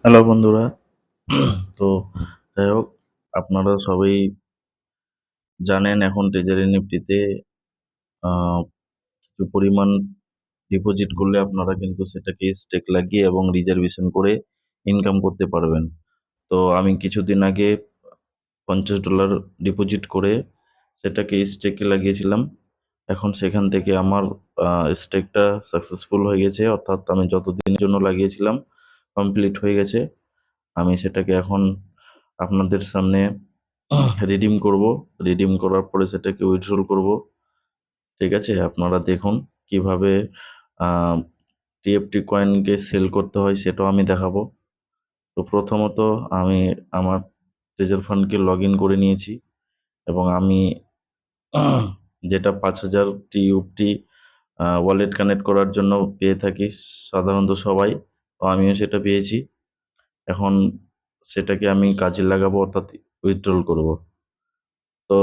Hello বন্ধুরা। তো যাই হোক, আপনারা সবাই জানেন এখন ট্রেজারি নিফটিতে কিছু পরিমাণ ডিপোজিট করলে আপনারা কিন্তু সেটাকে স্টেক লাগিয়ে এবং রিজার্ভেশন করে ইনকাম করতে পারবেন। তো আমি কিছুদিন আগে $50 ডিপোজিট করে সেটাকে স্টেকে লাগিয়েছিলাম। এখন সেখান থেকে আমার স্টেকটা সাকসেসফুল হয়ে গেছে, অর্থাৎ আমি যতদিনের জন্য লাগিয়েছিলাম কমপ্লিট হয়ে গেছে। আমি সেটাকে এখন আপনাদের সামনে রিডিম করব। রিডিম করার পরে সেটাকে উইথড্রল করব। ঠিক আছে? আপনারা দেখুন কিভাবে টিএফটি কয়েনকে সেল করতে হয় সেটাও আমি দেখাবো। তো প্রথমত আমি আমার ট্রেজার ফান্ডকে লগ ইন করে নিয়েছি এবং আমি যেটা 5,000 টিইউপটি ওয়ালেট কানেক্ট করার জন্য পেয়ে থাকি সাধারণত সবাই। তো আমিও সেটা পেয়েছি। এখন সেটাকে আমি কাজে লাগাবো, অর্থাৎ উইথড্রল করব। তো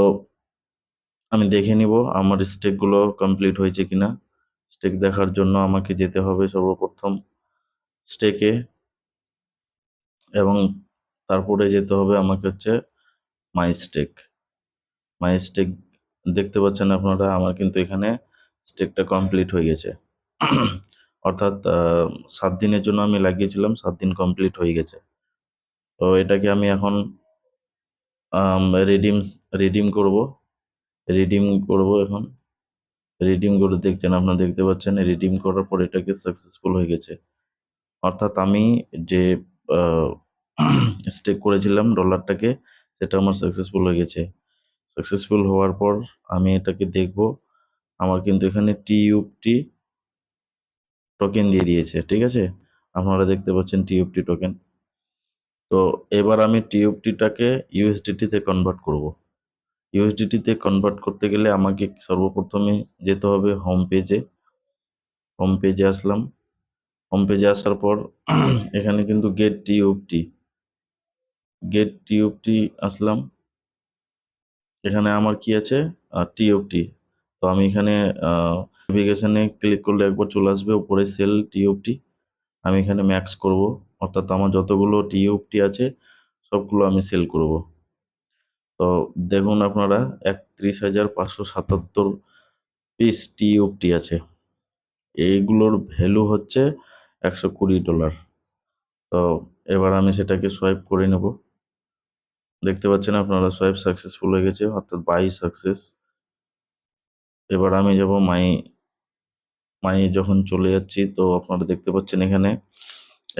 আমি দেখে নিব আমার স্টেকগুলো কমপ্লিট হয়েছে কিনা। স্টেক দেখার জন্য আমাকে যেতে হবে সর্বপ্রথম স্টেকে, এবং তারপরে যেতে হবে আমাকে হচ্ছে মাই স্টেক। মাই স্টেক দেখতে পাচ্ছেন আপনারা, আমার কিন্তু এখানে স্টেকটা কমপ্লিট হয়ে গেছে। অর্থাৎ 7 দিনের জন্য আমি লাগিয়েছিলাম, 7 দিন কমপ্লিট হয়ে গেছে। তো এটাকে আমি এখন রিডিম রিডিম করব। রিডিম করব এখন। রিডিম করে দেখছেন, আপনারা দেখতে পাচ্ছেন রিডিম করার পর এটাকে সাকসেসফুল হয়ে গেছে। অর্থাৎ আমি যে স্টেক করেছিলাম ডলারটাকে, সেটা আমার সাকসেসফুল হয়ে গেছে। সাকসেসফুল হওয়ার পর আমি এটাকে দেখব। আমার কিন্তু এখানে টিইউপটি টোকেন দিয়ে দিয়েছে। ঠিক আছে? আপনারা দেখতে পাচ্ছেন টিইউপটি টোকেন। তো এবার আমি টিইউপটিটাকে ইউএসডিটিতে কনভার্ট করব। ইউএসডিটিতে কনভার্ট করতে গেলে আমাকে সর্বপ্রথমে যেতে হবে হোম পেজে। হোম পেজে আসলাম। হোম পেজে আসার পর এখানে কিন্তু গেট টিইউপটি আসলাম। এখানে আমার কি আছে? টিইউপটি। তো আমি এখানে নেভিগেশনে ক্লিক করলে একবার চলে আসবে উপরে সেল টিইউপটি। আমি এখানে ম্যাক্স করব, অর্থাৎ আমার যতগুলো টিইউপটি আছে সবগুলো আমি সেল করব। তো দেখুন আপনারা 31,577 পিস টিইউপটি আছে। এইগুলোর ভ্যালু হচ্ছে $120। তো এবার আমি সেটাকে সোয়াইপ করে নেব। দেখতে পাচ্ছেন আপনারা সোয়াইপ সাকসেসফুল হয়ে গেছে, অর্থাৎ বাই সাকসেস। এবার আমি যাব মাই যখন চলে যাচ্ছি, তো আপনারা দেখতে পাচ্ছেন এখানে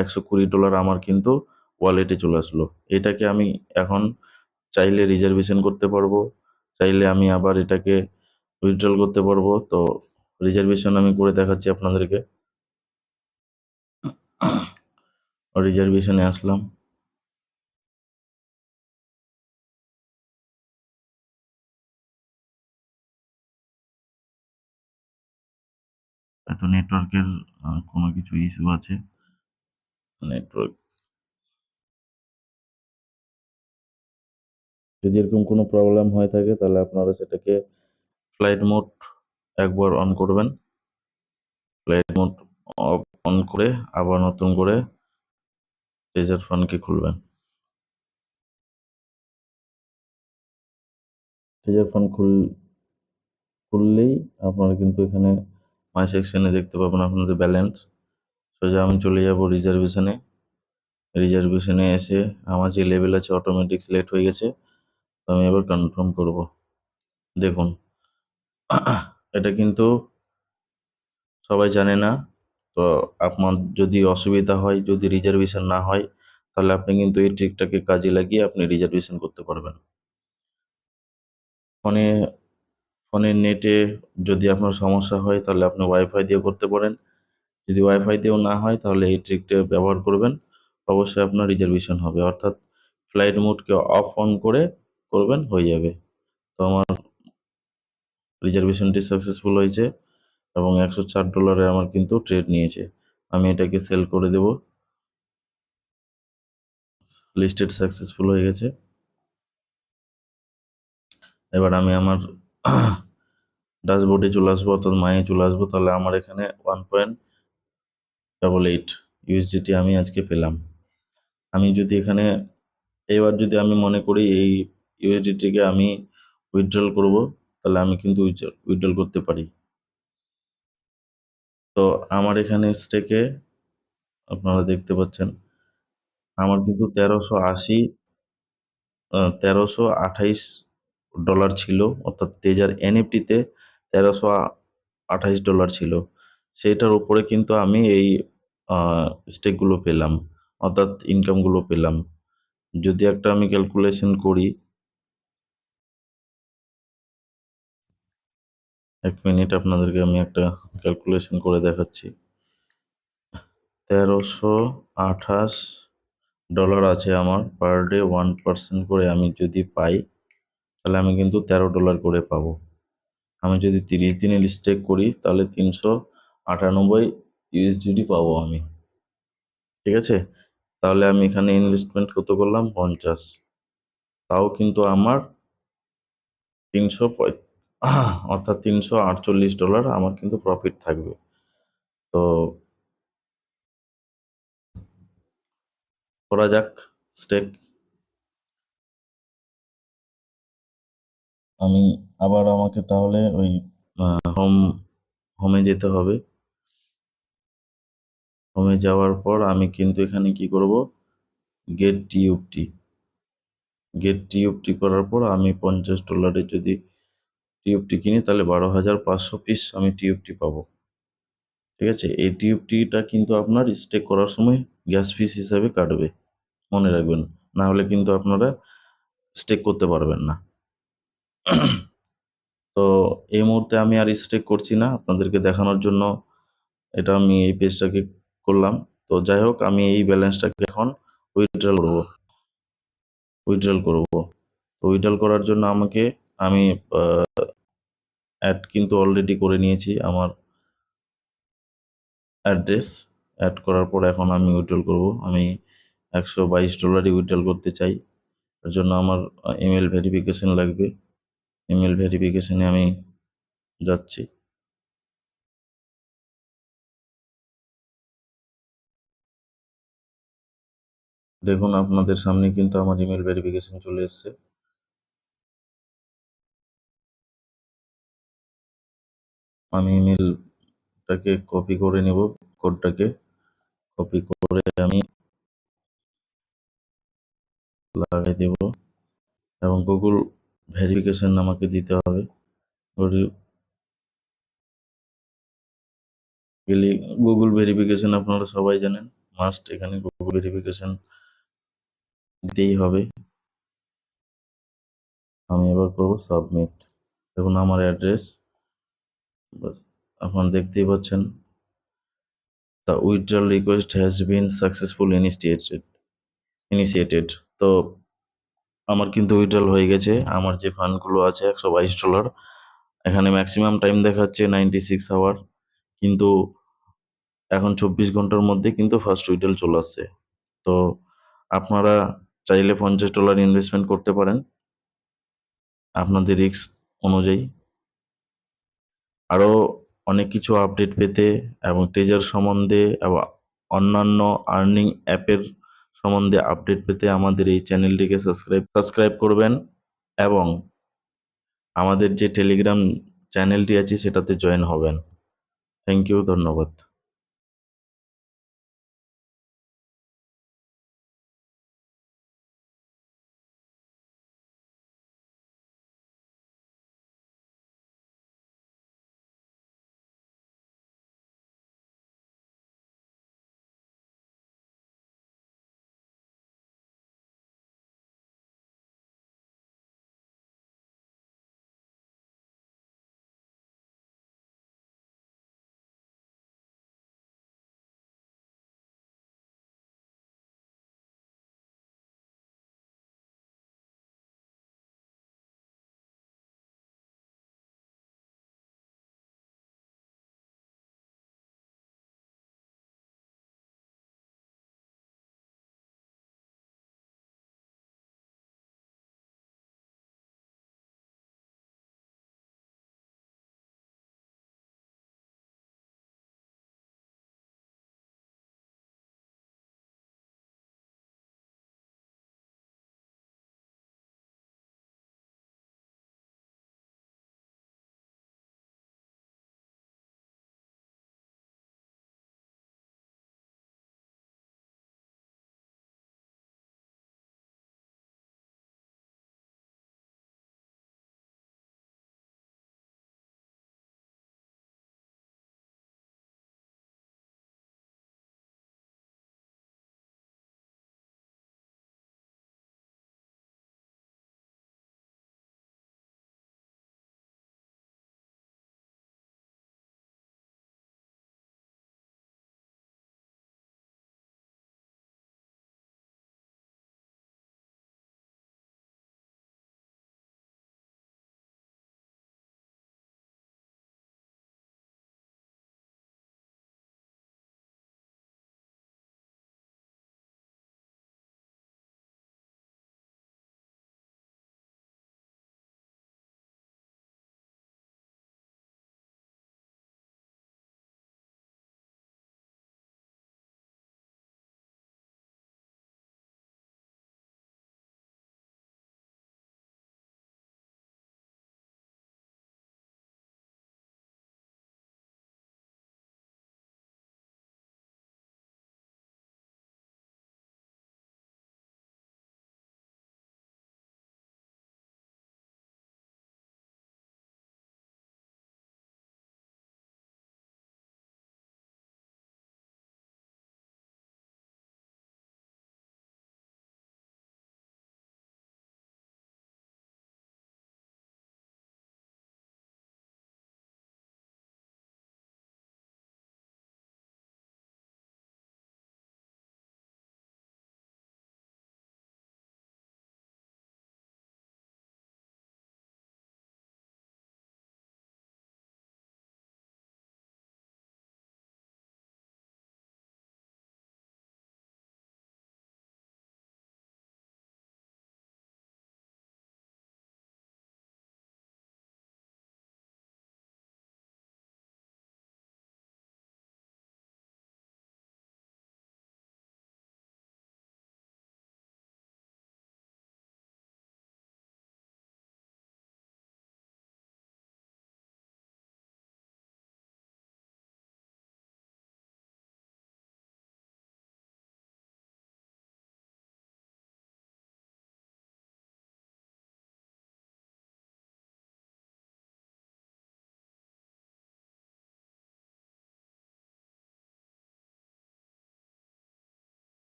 $120 আমার কিন্তু ওয়ালেটে চলে আসলো। এটাকে আমি এখন চাইলে রিজার্ভেশন করতে পারবো, চাইলে আমি আবার এটাকে উইথড্রল করতে পারবো। তো রিজার্ভেশন আমি করে দেখাচ্ছি আপনাদেরকে। রিজার্ভেশনে আসলাম। এত নেটওয়ার্কের কোনো কিছু ইস্যু আছে। নেটওয়ার্ক যদি এরকম কোনো প্রবলেম হয়ে থাকে তাহলে আপনারা সেটাকে ফ্লাইট মোড একবার অন করবেন। ফ্লাইট মোড অন করে আবার নতুন করে ট্রেজার ফান্ডকে খুলবেন। ট্রেজার ফান্ড খুললেই আপনারা কিন্তু এখানে মাই সেকশনে দেখতে পাবেন আপনাদের ব্যালেন্স। সোজা আমি চলে যাব রিজার্ভেশনে। রিজার্ভেশনে এসে আমার যে লেভেল আছে অটোমেটিক সিলেক্ট হয়ে গেছে। তো আমি এবার কনফার্ম করব। দেখুন, এটা কিন্তু সবাই জানে না। তো আপনার যদি অসুবিধা হয়, যদি রিজার্ভেশন না হয়, তাহলে আপনি কিন্তু এই ট্রিকটাকে কাজে লাগিয়ে আপনি রিজার্ভেশন করতে পারবেন। ফোনে ফোনের নেটে যদি আপনার সমস্যা হয় তাহলে আপনি ওয়াইফাই দিয়ে করতে পারেন। যদি ওয়াইফাই দিয়েও না হয় তাহলে এই ট্রিকটা ব্যবহার করবেন। অবশ্যই আপনার রিজার্ভেশন হবে, অর্থাৎ ফ্লাইট মোডকে অফ অন করে করবেন, হয়ে যাবে। তো আমার রিজার্ভেশনটি সাকসেসফুল হয়েছে এবং $104 আমার কিন্তু ট্রেড নিয়েছে। আমি এটাকে সেল করে দেব। লিস্টেড সাকসেসফুল হয়ে গেছে। এবার আমি আমার ড্যাশবোর্ডে চলে আসবো, অর্থাৎ মায়ে চলে আসবো। তাহলে আমার এখানে 1.88 ইউএসডিটি আমি আজকে পেলাম। আমি যদি এখানে এবার যদি আমি মনে করি এই ইউএসডিটিকে আমি উইথড্রল করব, তাহলে আমি কিন্তু উইথড্রল করতে পারি। তো আমার এখানে স্টেকে আপনারা দেখতে পাচ্ছেন আমার কিন্তু 1328 ডলার ছিল, অর্থাৎ টেজার এনএফটিতে $1328 ছিল। সেটার উপরে কিন্তু আমি এই স্টেকগুলো পেলাম, অর্থাৎ ইনকামগুলো পেলাম। যদি একটা আমি ক্যালকুলেশন করি, 1 মিনিট আপনাদেরকে আমি একটা ক্যালকুলেশন করে দেখাচ্ছি। 1328 ডলার আছে আমার পার ডে, 1% করে আমি যদি পাই, তাহলে আমি কিন্তু $13 করে পাবো। আমি যদি 30 দিনের স্টেক করি, তাহলে 398 ইউএসডিটি পাবো আমি। ঠিক আছে, তাহলে আমি এখানে ইনভেস্টমেন্ট কত করলাম, 50, তাও কিন্তু আমার 300 অর্থাৎ $348 আমার কিন্তু প্রফিট থাকবে। তো করা যাক স্টেক। আমি আবার আমাকে তাহলে ওই হোম হোমে যেতে হবে। হোমে যাওয়ার পর আমি কিন্তু এখানে কি করব, গেট টিউবটি করার পর আমি $50 যদি টিউবটি কিনি, তাহলে 12,500 পিস আমি টিউবটি পাবো। ঠিক আছে, এই টিউবটিটা কিন্তু আপনার স্টেক করার সময় গ্যাস ফিস হিসাবে কাটবে, মনে রাখবেন, না হলে কিন্তু আপনারা স্টেক করতে পারবেন না। তো এই মুহূর্তে আমি আর স্টেক করছি না, আপনাদেরকে দেখানোর জন্য এটা আমি এই পেজটাকে করলাম। তো যাই হোক, আমি এই ব্যালেন্সটাকে এখন উইথড্রল করব। তো উইথড্রল করার জন্য আমি অ্যাড কিন্তু অলরেডি করে নিয়েছি আমার অ্যাড্রেস। অ্যাড করার পর এখন আমি উইথড্রল করব। আমি $122 উইথড্রল করতে চাই। এর জন্য আমার ইমেল ভেরিফিকেশন লাগবে। ইমেল ভেরিফিকেশনে আমি যাচ্ছি। দেখুন, আপনাদের সামনে কিন্তু আমার ইমেল ভেরিফিকেশন চলে এসছে। আমি ইমেলটাকে কপি করে নেব, কোডটাকে কপি করে আমি লাগাই দেব, এবং গুগল ভেরিফিকেশন আমাকে দিতে হবে। গুগল ভেরিফিকেশন আপনারা সবাই জানেন, মাস্ট, এখানে গুগল ভেরিফিকেশন দিতেই হবে। আমি এবার করব সাবমিট। দেখুন আমার অ্যাড্রেস, আপনারা দেখতেই পাচ্ছেন, the withdrawal request has been successful initiated. তো আমার কিন্তু উইথড্রল হয়ে গেছে। আমার যে ফান্ডগুলো আছে $122, এখানে ম্যাক্সিমাম টাইম দেখাচ্ছে 96 আওয়ার, কিন্তু এখন 24 ঘন্টার মধ্যে কিন্তু ফার্স্ট উইথড্রল চলে আসছে। তো আপনারা চাইলে $50 ইনভেস্টমেন্ট করতে পারেন আপনাদের রিস্ক অনুযায়ী। আরও অনেক কিছু আপডেট পেতে এবং ট্রেজার সম্বন্ধে এবং অন্যান্য আর্নিং অ্যাপের সম্বন্ধে আপডেট পেতে আমাদের এই চ্যানেলটিকে সাবস্ক্রাইব করবেন, এবং আমাদের যে টেলিগ্রাম চ্যানেলটি আছে সেটাতে জয়েন হবেন। থ্যাংক ইউ, ধন্যবাদ।